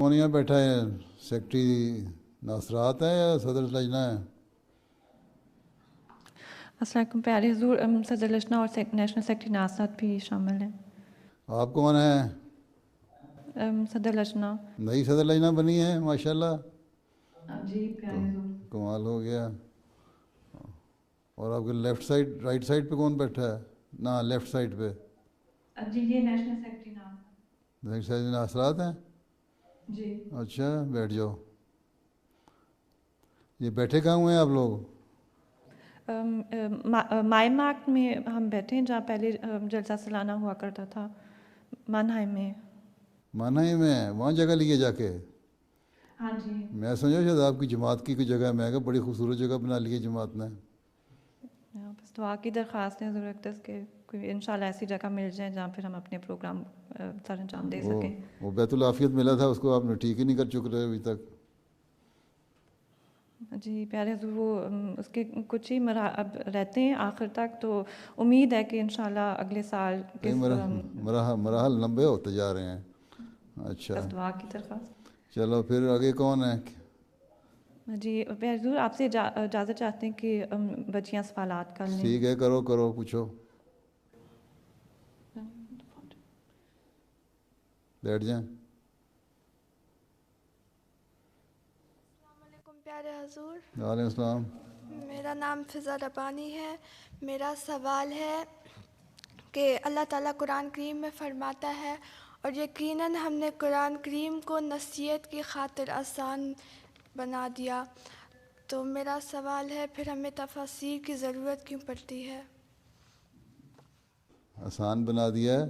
کون یہاں بیٹھا ہے؟ سیکٹری ناصرات ہیں یا صدر لجنہ ہے؟ السلام علیکم پیارے حضور، صدر لجنہ اور نیشنل سیکرٹری ناصرات بھی شامل ہیں۔ آپ کون ہیں؟ صدر لجنہ۔ نئی صدر لجنہ بنی ہے ماشاءاللہ، جی پیارے حضور۔ کمال ہو گیا۔ اور آپ کے لیفٹ سائڈ رائٹ سائڈ پہ کون بیٹھا ہے؟ نہ لیفٹ سائڈ پہ جی یہ نیشنل سیکرٹری ناصرات۔ رائٹ سائڈ ناصرات ہیں؟ جی اچھا بیٹھ جاؤ۔ یہ بیٹھے کہاں ہوئے ہیں آپ لوگ؟ مائی مارک میں ہم بیٹھے ہیں، جہاں پہلے جلسہ سالانہ ہوا کرتا تھا، مانہائم میں۔ مانہی میں وہاں جگہ لیے جا کے؟ ہاں جی۔ میں سمجھا شاید آپ کی جماعت کی کوئی جگہ ہے، میں کہا بڑی خوبصورت جگہ بنا لی ہے جماعت نے۔ بس دعا کی درخواست ہے ضرورت ہے کہ کوئی انشاءاللہ ایسی جگہ مل جائے جہاں پھر ہم اپنے پروگرام سر انجام دے سکیں۔ وہ بیت العافیت ملا تھا، اس کو آپ نے ٹھیک ہی نہیں کر چک رہے ابھی تک۔ جی پیارے حضور، وہ اس کے کچھ ہی اب رہتے ہیں آخر تک، تو امید ہے کہ انشاءاللہ اگلے سال مراحل لمبے ہوتے جا رہے ہیں۔ اچھا بس دعا کی درخواست۔ چلو پھر آگے کون ہے؟ جی پیارے حضور، آپ سے اجازت چاہتے ہیں کہ بچیاں سوالات کر لیں۔ ٹھیک ہے، کرو کرو، پوچھو، بیٹھ جائیں۔ السلام علیکم پیارے حضور، وعلیکم السلام۔ میرا نام فضا ربانی ہے۔ میرا سوال ہے کہ اللہ تعالیٰ قرآن کریم میں فرماتا ہے، اور یقیناً ہم نے قرآن کریم کو نصیحت کی خاطر آسان بنا دیا، تو میرا سوال ہے پھر ہمیں تفاسیر کی ضرورت کیوں پڑتی ہے؟ آسان بنا دیا ہے،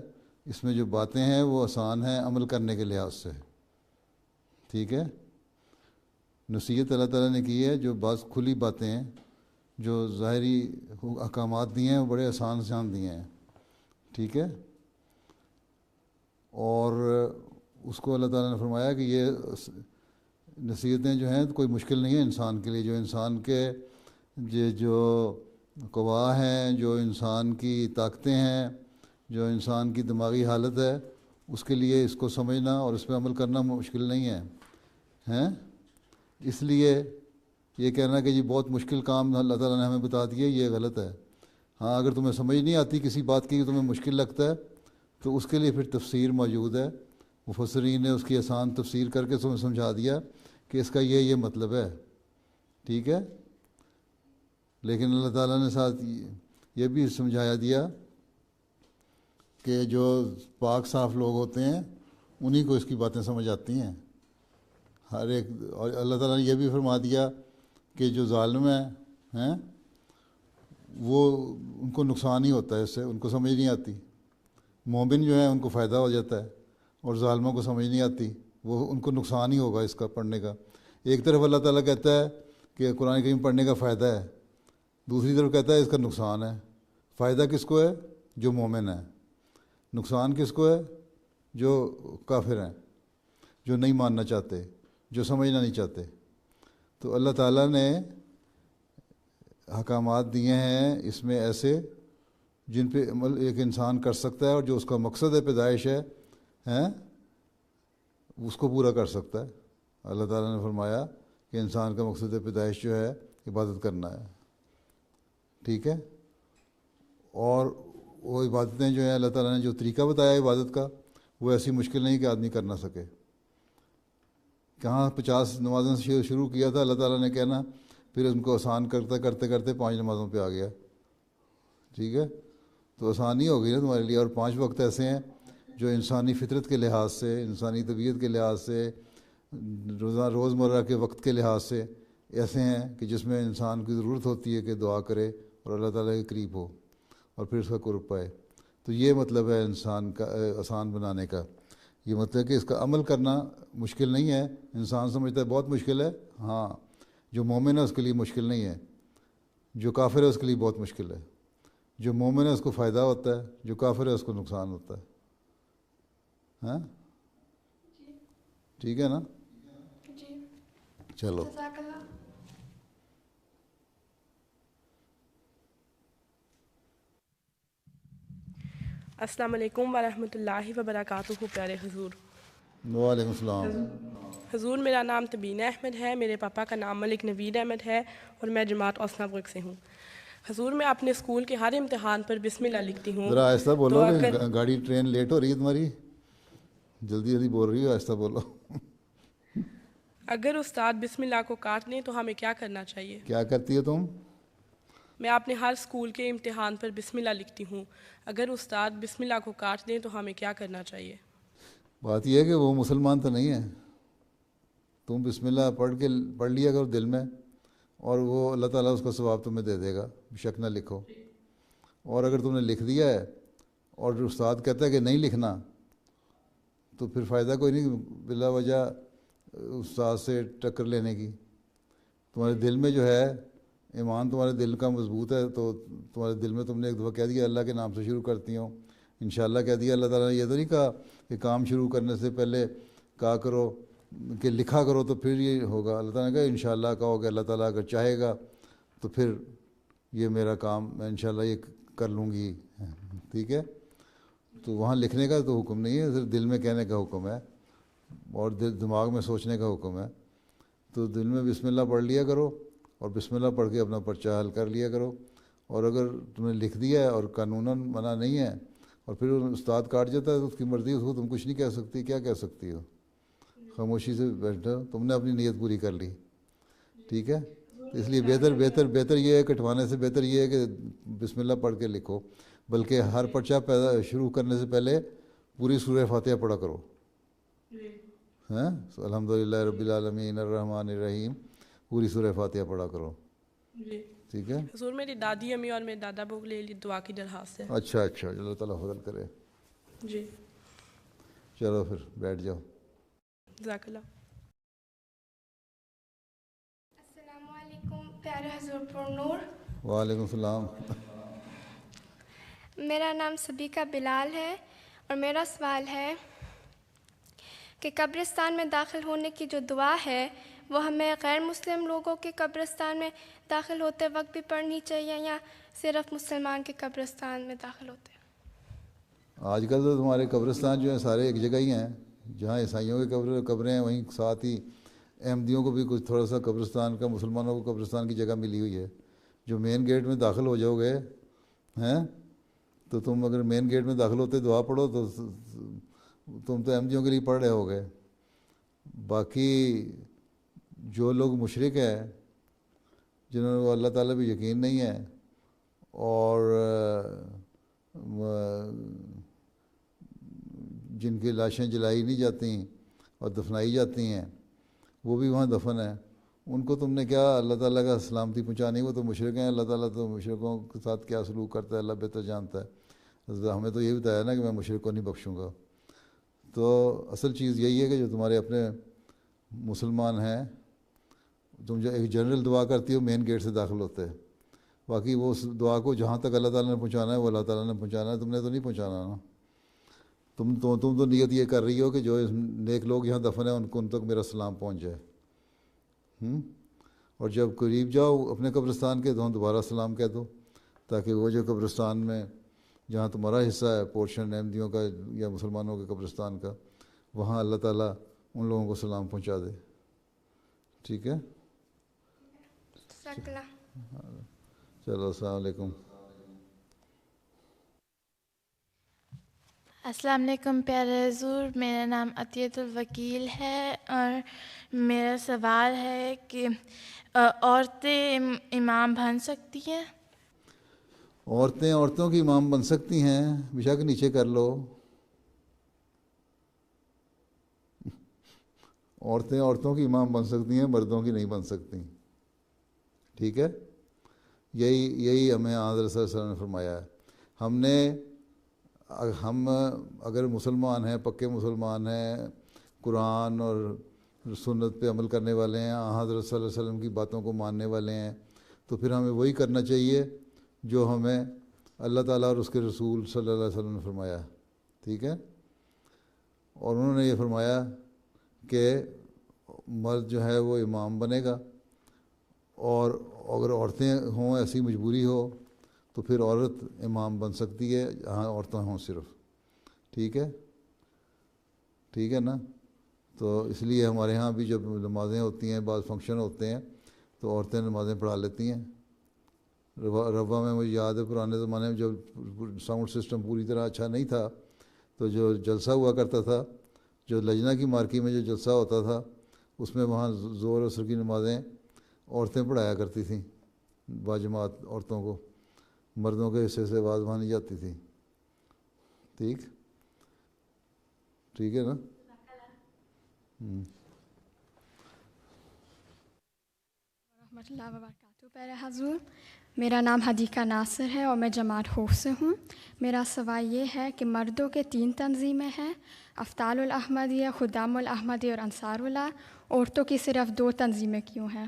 اس میں جو باتیں ہیں وہ آسان ہیں عمل کرنے کے لحاظ سے، ٹھیک ہے۔ نصیحت اللہ تعالیٰ نے کی ہے، جو بعض کھلی باتیں ہیں، جو ظاہری احکامات دیے ہیں وہ بڑے آسان دیے ہیں، ٹھیک ہے۔ اور اس کو اللہ تعالیٰ نے فرمایا کہ یہ نصیحتیں جو ہیں کوئی مشکل نہیں ہے انسان کے لیے، جو انسان کے جو قوا ہیں، جو انسان کی طاقتیں ہیں، جو انسان کی دماغی حالت ہے، اس کے لیے اس کو سمجھنا اور اس پہ عمل کرنا مشکل نہیں ہے۔ اس لیے یہ کہنا کہ جی بہت مشکل کام اللہ تعالیٰ نے ہمیں بتا دیا، یہ غلط ہے۔ ہاں اگر تمہیں سمجھ نہیں آتی کسی بات کی، تمہیں مشکل لگتا ہے، تو اس کے لیے پھر تفسیر موجود ہے، مفسرین نے اس کی آسان تفسیر کر کے تمہیں سمجھا دیا کہ اس کا یہ مطلب ہے، ٹھیک ہے۔ لیکن اللہ تعالیٰ نے ساتھ یہ بھی سمجھایا دیا کہ جو پاک صاف لوگ ہوتے ہیں انہی کو اس کی باتیں سمجھ آتی ہیں، ہر ایک۔ اور اللہ تعالیٰ نے یہ بھی فرما دیا کہ جو ظالم ہیں وہ ان کو نقصان ہی ہوتا ہے اس سے، ان کو سمجھ نہیں آتی۔ مومن جو ہیں ان کو فائدہ ہو جاتا ہے، اور ظالموں کو سمجھ نہیں آتی، وہ ان کو نقصان ہی ہوگا اس کا پڑھنے کا۔ ایک طرف اللہ تعالیٰ کہتا ہے کہ قرآن کریم پڑھنے کا فائدہ ہے، دوسری طرف کہتا ہے اس کا نقصان ہے۔ فائدہ کس کو ہے؟ جو مومن ہے۔ نقصان کس کو ہے؟ جو کافر ہیں، جو نہیں ماننا چاہتے، جو سمجھنا نہیں چاہتے۔ تو اللہ تعالیٰ نے احکامات دیے ہیں اس میں ایسے جن پہ عمل ایک انسان کر سکتا ہے، اور جو اس کا مقصد ہے پیدائش ہے اس کو پورا کر سکتا ہے۔ اللہ تعالیٰ نے فرمایا کہ انسان کا مقصد پیدائش جو ہے عبادت کرنا ہے، ٹھیک ہے۔ اور وہ عبادتیں جو ہیں اللہ تعالیٰ نے جو طریقہ بتایا عبادت کا، وہ ایسی مشکل نہیں کہ آدمی کر نہ سکے۔ کہاں 50 نمازوں سے شروع کیا تھا اللہ تعالیٰ نے کہنا، پھر ان کو آسان کرتے کرتے کرتے 5 نمازوں پہ آ گیا، ٹھیک ہے۔ تو آسانی ہو گئی نا تمہارے لیے۔ اور 5 وقت ایسے ہیں جو انسانی فطرت کے لحاظ سے، انسانی طبیعت کے لحاظ سے، روزمرہ کے وقت کے لحاظ سے ایسے ہیں کہ جس میں انسان کی ضرورت ہوتی ہے کہ دعا کرے اور اللہ تعالیٰ کے قریب ہو اور پھر اس کا قرب پائے۔ تو یہ مطلب ہے انسان کا آسان بنانے کا، یہ مطلب کہ اس کا عمل کرنا مشکل نہیں ہے۔ انسان سمجھتا ہے بہت مشکل ہے، ہاں جو مومن ہے اس کے لیے مشکل نہیں ہے، جو کافر ہے اس کے لیے بہت مشکل ہے۔ جو مومن ہے اس کو فائدہ ہوتا ہے، جو کافر ہے اس کو نقصان ہوتا ہے، ہاں ٹھیک ہے نا؟ جی چلو جزاک اللہ۔ السلام علیکم ورحمۃ اللہ وبرکاتہ۔ پیارے حضور، وعلیکم السلام. حضور میرا نام تبین احمد ہے، میرے پاپا کا نام ملک نوید احمد ہے اور میں جماعت اوسنابرگ سے ہوں. حضور میں اپنے اسکول کے ہر امتحان پر بسم اللہ لکھتی ہوں. ذرا آہستہ تو بولو اگر کہ گاڑی ٹرین لیٹ ہو رہی ہے تمہاری. جلدی جلدی بول رہی ہو، آہستہ بولو. اگر استاد بسم اللہ کو کاٹ لیں تو ہمیں کیا کرنا چاہیے؟ کیا کرتی ہو تم؟ میں اپنے ہر اسکول کے امتحان پر بسم اللہ لکھتی ہوں. اگر استاد بسم اللہ کو کاٹ دیں تو ہمیں کیا کرنا چاہیے؟ بات یہ ہے کہ وہ مسلمان تو نہیں ہے. تم بسم اللہ پڑھ لیا کرو دل میں، اور وہ اللہ تعالیٰ اس کا ثواب تمہیں دے دے گا، شک نہ لکھو. اور اگر تم نے لکھ دیا ہے اور استاد کہتا ہے کہ نہیں لکھنا، تو پھر فائدہ کوئی نہیں بلا وجہ استاد سے ٹکر لینے کی. تمہارے دل میں جو ہے ایمان، تمہارے دل کا مضبوط ہے، تو تمہارے دل میں تم نے ایک دفعہ کہہ دیا اللہ کے نام سے شروع کرتی ہوں، انشاءاللہ کہہ دیا. اللہ تعالیٰ نے یہ تو نہیں کہا کہ کام شروع کرنے سے پہلے کہا کرو کہ لکھا کرو تو پھر یہ ہوگا. اللہ تعالیٰ نے کہا انشاءاللہ کہو کہ اللہ تعالیٰ اگر چاہے گا تو پھر یہ میرا کام میں انشاءاللہ یہ کر لوں گی. ٹھیک ہے، تو وہاں لکھنے کا تو حکم نہیں ہے، صرف دل میں کہنے کا حکم ہے اور دماغ میں سوچنے کا حکم ہے. تو دل میں بسم اللہ پڑھ لیا کرو اور بسم اللہ پڑھ کے اپنا پرچہ حل کر لیا کرو. اور اگر تم نے لکھ دیا ہے اور قانوناً منع نہیں ہے اور پھر استاد کاٹ جاتا ہے تو اس کی مرضی، اس کو تم کچھ نہیں کہہ سکتی. کیا کہہ سکتی ہو؟ خاموشی سے بیٹھو، تم نے اپنی نیت پوری کر لی. ٹھیک ہے، اس لیے بہتر یہ ہے، کٹوانے سے بہتر یہ ہے کہ بسم اللہ پڑھ کے لکھو. بلکہ ہر پرچہ شروع کرنے سے پہلے پوری سورہ فاتحہ پڑھا کرو. ہاں، الحمدللہ رب العالمین الرحمن الرحیم، پوری سورہ فاتحہ پڑھا کرو. جی ٹھیک ہے. حضور میری دادی امی اور میرے دادا ابو کے لیے دعا کی درخواست ہے. اچھا، اللہ تعالیٰ فضل کرے. جی چلو پھر بیٹھ جاؤ. جزاک اللہ. السلام علیکم پیارے حضور پر نور. وعلیکم السلام. میرا نام صدیقہ بلال ہے اور میرا سوال ہے کہ قبرستان میں داخل ہونے کی جو دعا ہے وہ ہمیں غیر مسلم لوگوں کے قبرستان میں داخل ہوتے وقت بھی پڑھنی چاہیے یا صرف مسلمان کے قبرستان میں داخل ہوتے؟ آج کل تو تمہارے قبرستان جو ہیں سارے ایک جگہ ہی ہیں. جہاں عیسائیوں کے قبریں ہیں وہیں ساتھ ہی احمدیوں کو بھی کچھ تھوڑا سا قبرستان کا، مسلمانوں کو قبرستان کی جگہ ملی ہوئی ہے. جو مین گیٹ میں داخل ہو جاؤ گے ہیں، تو تم اگر مین گیٹ میں داخل ہوتے دعا پڑھو تو تم تو احمدیوں کے لیے پڑھ رہے ہو گے. باقی جو لوگ مشرک ہیں، جنہوں نے اللہ تعالیٰ پہ یقین نہیں ہے اور جن کی لاشیں جلائی نہیں جاتی اور دفنائی جاتی ہیں، وہ بھی وہاں دفن ہیں. ان کو تم نے کیا اللہ تعالیٰ کا سلامتی پہنچانی؟ وہ تو مشرک ہیں. اللہ تعالیٰ تو مشرکوں کے ساتھ کیا سلوک کرتا ہے اللہ بہتر جانتا ہے. ہمیں تو یہ بتایا نا کہ میں مشرک کو نہیں بخشوں گا. تو اصل چیز یہی ہے کہ جو تمہارے اپنے مسلمان ہیں، تم جو ایک جنرل دعا کرتی ہو مین گیٹ سے داخل ہوتے، باقی وہ اس دعا کو جہاں تک اللہ تعالیٰ نے پہنچانا ہے وہ اللہ تعالیٰ نے پہنچانا ہے. تم نے تو نہیں پہنچانا نا. تم تو نیت یہ کر رہی ہو کہ جو نیک لوگ یہاں دفن ہیں ان تک میرا سلام پہنچ جائے. اور جب قریب جاؤ اپنے قبرستان کے تو دوبارہ سلام کہہ دو، تاکہ وہ جو قبرستان میں جہاں تمہارا حصہ ہے، پورشن احمدیوں کا یا مسلمانوں کے قبرستان کا، وہاں اللہ تعالیٰ ان لوگوں کو سلام پہنچا دے. ٹھیک ہے، چلو السلام علیکم. السلام علیکم پیارے حضور، میرا نام عطیت الوکیل ہے اور میرا سوال ہے کہ عورتیں امام بن سکتی ہیں؟ عورتیں عورتوں کی امام بن سکتی ہیں، بے شک نیچے کر لو. عورتیں عورتوں کی امام بن سکتی ہیں، مردوں کی نہیں بن سکتی. ٹھیک ہے، یہی ہمیں حضرت صلی اللہ علیہ وسلم نے فرمایا ہے. ہم اگر مسلمان ہیں، پکے مسلمان ہیں، قرآن اور سنت پہ عمل کرنے والے ہیں، حضرت صلی اللہ علیہ وسلم کی باتوں کو ماننے والے ہیں، تو پھر ہمیں وہی کرنا چاہیے جو ہمیں اللہ تعالیٰ اور اس کے رسول صلی اللہ علیہ وسلم نے فرمایا. ٹھیک ہے، اور انہوں نے یہ فرمایا کہ مرد جو ہے وہ امام بنے گا، اور اگر عورتیں ہوں، ایسی مجبوری ہو تو پھر عورت امام بن سکتی ہے جہاں عورتیں ہوں صرف. ٹھیک ہے نا. تو اس لیے ہمارے ہاں بھی جب نمازیں ہوتی ہیں، بعض فنکشن ہوتے ہیں تو عورتیں نمازیں پڑھا لیتی ہیں. روا میں مجھے یاد ہے پرانے زمانے میں جب ساؤنڈ سسٹم پوری طرح اچھا نہیں تھا تو جو جلسہ ہوا کرتا تھا، جو لجنہ کی مارکی میں جو جلسہ ہوتا تھا اس میں وہاں ظہر عصر کی نمازیں عورتیں پڑھایا کرتی تھیں باجماعت عورتوں کو، مردوں کے حصے سے آواز وہاں نہیں جاتی تھی. ٹھیک ہے نا. رحمۃ اللہ وبرکاتہ. پیارے حضور، میرا نام حدیقہ ناصر ہے اور میں جماعت خوف سے ہوں. میرا سوال یہ ہے کہ مردوں کے 3 تنظیمیں ہیں، افطال الاحمدیہ، خدام الاحمدیہ اور انصار اللہ. عورتوں کی صرف 2 تنظیمیں کیوں ہیں؟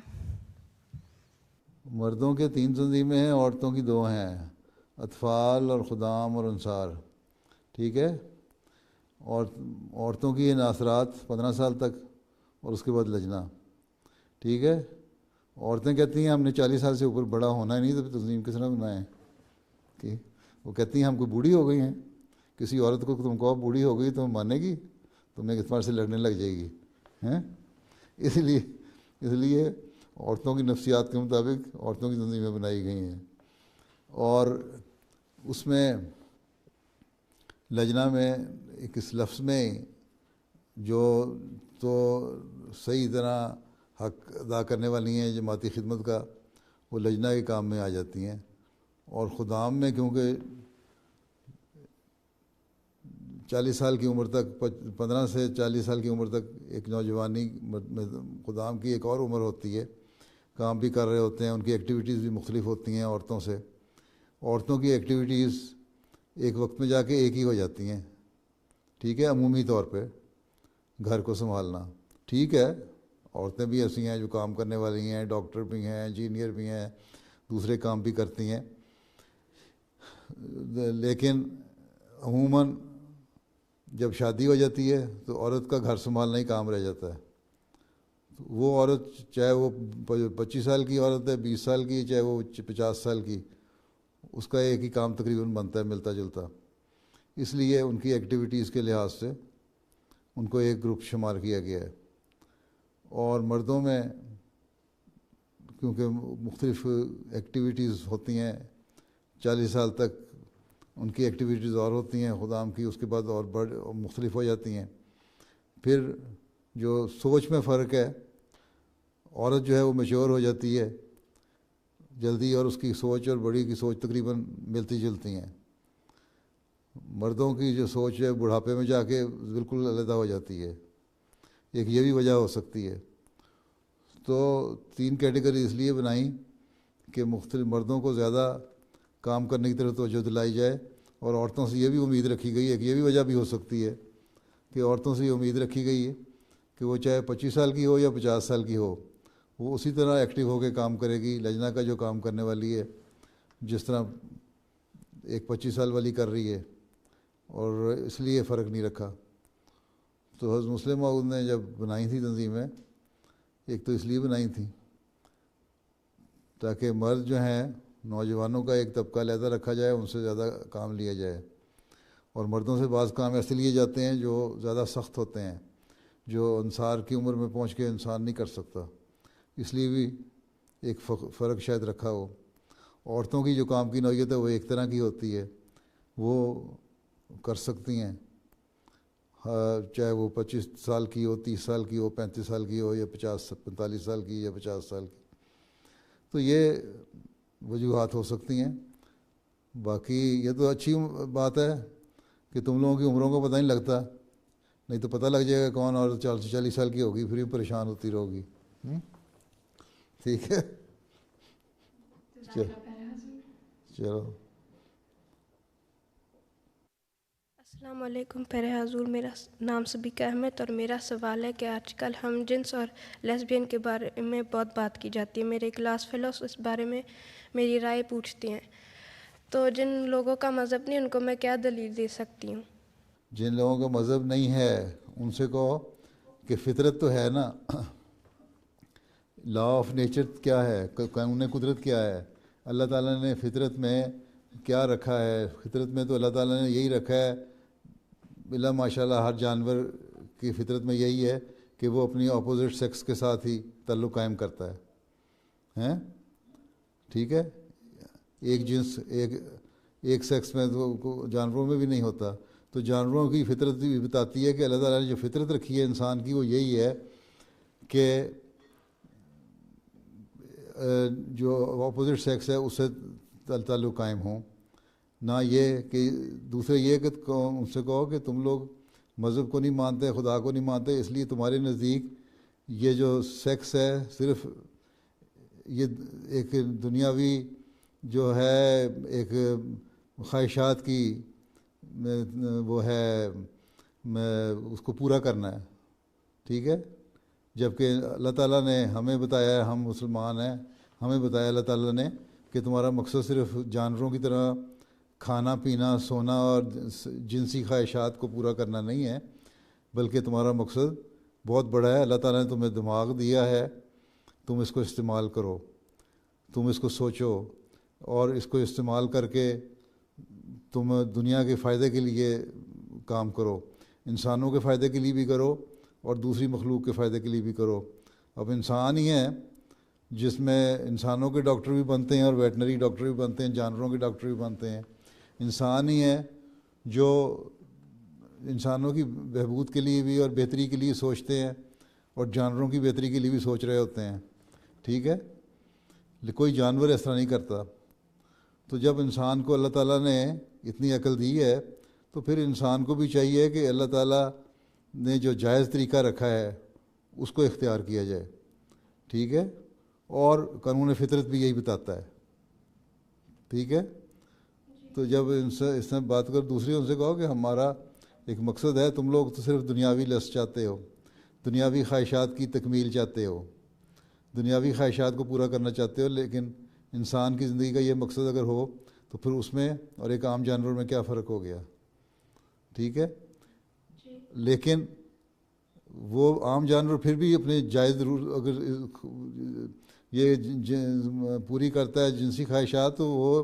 مردوں کے 3 تنظیمیں ہیں، عورتوں کی 2 ہیں، اطفال اور خدام اور انصار. ٹھیک ہے. اور عورتوں کی ناصرات 15 سال تک اور اس کے بعد لجنہ. ٹھیک ہے. عورتیں کہتی ہیں ہم نے 40 سال سے اوپر بڑا ہونا ہی نہیں تو تنظیم کس نے بنائے. کہ وہ کہتی ہیں ہم کوئی بوڑھی ہو گئی ہیں. کسی عورت کو تم کو بوڑھی ہو گئی تو مانے گی، تمہیں اعتبار سے لڑنے لگ جائے گی. اس لیے عورتوں کی نفسیات کے مطابق عورتوں کی تنظیمیں بنائی گئی ہیں. اور اس میں لجنہ میں اس لفظ میں جو تو صحیح طرح حق ادا کرنے والی ہیں جماعتی خدمت کا، وہ لجنہ کے کام میں آ جاتی ہیں. اور خدام میں کیونکہ 40 سال کی عمر تک، 15 سے 40 سال کی عمر تک ایک نوجوانی خدام کی ایک اور عمر ہوتی ہے، کام بھی کر رہے ہوتے ہیں، ان کی ایکٹیویٹیز بھی مختلف ہوتی ہیں عورتوں سے. عورتوں کی ایکٹیویٹیز ایک وقت میں جا کے ایک ہی ہو جاتی ہیں. ٹھیک ہے. عمومی طور پہ گھر کو سنبھالنا. ٹھیک ہے، عورتیں بھی ایسی ہیں جو کام کرنے والی ہیں، ڈاکٹر بھی ہیں، انجینئر بھی ہیں، دوسرے کام بھی کرتی ہیں. لیکن عموماً جب شادی ہو جاتی ہے تو عورت کا گھر سنبھالنا ہی کام رہ جاتا ہے. وہ عورت چاہے وہ 25 سال کی عورت ہے، 20 سال کی، چاہے وہ 50 سال کی، اس کا ایک ہی کام تقریباً بنتا ہے ملتا جلتا. اس لیے ان کی ایکٹیویٹیز کے لحاظ سے ان کو ایک گروپ شمار کیا گیا ہے. اور مردوں میں کیونکہ مختلف ایکٹیویٹیز ہوتی ہیں، 40 سال تک ان کی ایکٹیویٹیز اور ہوتی ہیں خدام کی، اس کے بعد اور مختلف ہو جاتی ہیں. پھر جو سوچ میں فرق ہے، عورت جو ہے وہ میچور ہو جاتی ہے جلدی، اور اس کی سوچ اور بڑی کی سوچ تقریباً ملتی جلتی ہیں. مردوں کی جو سوچ ہے بڑھاپے میں جا کے بالکل علیحدہ ہو جاتی ہے. ایک یہ بھی وجہ ہو سکتی ہے. تو 3 کیٹیگری اس لیے بنائیں کہ مختلف مردوں کو زیادہ کام کرنے کی طرف توجہ دلائی جائے، اور عورتوں سے یہ بھی امید رکھی گئی ہے کہ یہ بھی وجہ بھی ہو سکتی ہے کہ عورتوں سے یہ امید رکھی گئی ہے کہ وہ چاہے 25 سال کی ہو یا 50 سال کی ہو، وہ اسی طرح ایکٹیو ہو کے کام کرے گی. لجنہ کا جو کام کرنے والی ہے جس طرح ایک 25 سال والی کر رہی ہے، اور اس لیے فرق نہیں رکھا. تو حضرت مسلم موعود نے جب بنائی تھی تنظیمیں، ایک تو اس لیے بنائی تھیں تاکہ مرد جو ہیں نوجوانوں کا ایک طبقہ علیحدہ رکھا جائے، ان سے زیادہ کام لیا جائے. اور مردوں سے بعض کام ایسے لیے جاتے ہیں جو زیادہ سخت ہوتے ہیں، جو انصار کی عمر میں پہنچ کے انسان نہیں کر سکتا. اس لیے بھی ایک فرق شاید رکھا ہو. عورتوں کی جو کام کی نوعیت ہے وہ ایک طرح کی ہوتی ہے، وہ کر سکتی ہیں، چاہے وہ 25 سال کی ہو، 30 سال کی ہو، 35 سال کی ہو، یا 45 سال کی، یا 50 سال کی. تو یہ وجوہات ہو سکتی ہیں. باقی یہ تو اچھی بات ہے کہ تم لوگوں کی عمروں کو پتہ نہیں لگتا، نہیں تو پتہ لگ جائے گا کون اور 40 سال کی ہوگی، پھر بھی پریشان ہوتی رہو گی. ٹھیک ہے. چلو. السلام علیکم پیارے حضور. میرا نام سبیکہ احمد اور میرا سوال ہے کہ آج کل ہم جنس اور لیسبین کے بارے میں بہت بات کی جاتی ہے. میرے کلاس فیلوز اس بارے میں میری رائے پوچھتی ہیں. تو جن لوگوں کا مذہب نہیں، ان کو میں کیا دلیل دے سکتی ہوں؟ جن لوگوں کا مذہب نہیں ہے ان سے کہو کہ فطرت تو ہے نا. لا آف نیچر کیا ہے، قانون قدرت کیا ہے، اللہ تعالیٰ نے فطرت میں کیا رکھا ہے. فطرت میں تو اللہ تعالیٰ نے یہی رکھا ہے، بلا ماشاء اللہ ہر جانور کی فطرت میں یہی ہے کہ وہ اپنی اپوزٹ سیکس کے ساتھ ہی تعلق قائم کرتا ہے ہیں. ٹھیک ہے, ایک جنس ایک سیکس میں تو جانوروں میں بھی نہیں ہوتا. تو جانوروں کی فطرت بھی بتاتی ہے کہ اللہ تعالیٰ نے جو فطرت رکھی ہے انسان کی وہ یہی ہے کہ جو اپوزٹ سیکس ہے اس سے تعلق قائم ہوں. نہ یہ کہ دوسرے یہ کہ ان سے کہو کہ تم لوگ مذہب کو نہیں مانتے, خدا کو نہیں مانتے, اس لیے تمہارے نزدیک یہ جو سیکس ہے صرف یہ ایک دنیاوی جو ہے ایک خواہشات کی وہ ہے اس کو پورا کرنا ہے. ٹھیک ہے, جبکہ اللہ تعالیٰ نے ہمیں بتایا ہے, ہم مسلمان ہیں, ہمیں بتایا اللہ تعالیٰ نے کہ تمہارا مقصد صرف جانوروں کی طرح کھانا پینا سونا اور جنسی خواہشات کو پورا کرنا نہیں ہے, بلکہ تمہارا مقصد بہت بڑا ہے. اللہ تعالیٰ نے تمہیں دماغ دیا ہے, تم اس کو استعمال کرو, تم اس کو سوچو اور اس کو استعمال کر کے تم دنیا کے فائدے کے لیے کام کرو, انسانوں کے فائدے کے لیے بھی کرو اور دوسری مخلوق کے فائدے کے لیے بھی کرو. اب انسان ہی ہیں جس میں انسانوں کے ڈاکٹر بھی بنتے ہیں اور ویٹنری ڈاکٹر بھی بنتے ہیں, جانوروں کے ڈاکٹر بھی بنتے ہیں. انسان ہی ہیں جو انسانوں کی بہبود کے لیے بھی اور بہتری کے لیے سوچتے ہیں اور جانوروں کی بہتری کے لیے بھی سوچ رہے ہوتے ہیں. ٹھیک ہے, کوئی جانور اس طرح نہیں کرتا. تو جب انسان کو اللہ تعالیٰ نے اتنی عقل دی ہے تو پھر انسان کو بھی چاہیے کہ اللہ تعالیٰ نے جو جائز طریقہ رکھا ہے اس کو اختیار کیا جائے. ٹھیک ہے, اور قانون فطرت بھی یہی بتاتا ہے. ٹھیک ہے, تو جب اس سے بات کر دوسری ان سے کہو کہ ہمارا ایک مقصد ہے, تم لوگ تو صرف دنیاوی لذت چاہتے ہو, دنیاوی خواہشات کی تکمیل چاہتے ہو, دنیاوی خواہشات کو پورا کرنا چاہتے ہو, لیکن انسان کی زندگی کا یہ مقصد اگر ہو تو پھر اس میں اور ایک عام جانور میں کیا فرق ہو گیا. ٹھیک ہے, لیکن وہ عام جانور پھر بھی اپنے جائز اگر یہ پوری کرتا ہے جنسی خواہشات تو وہ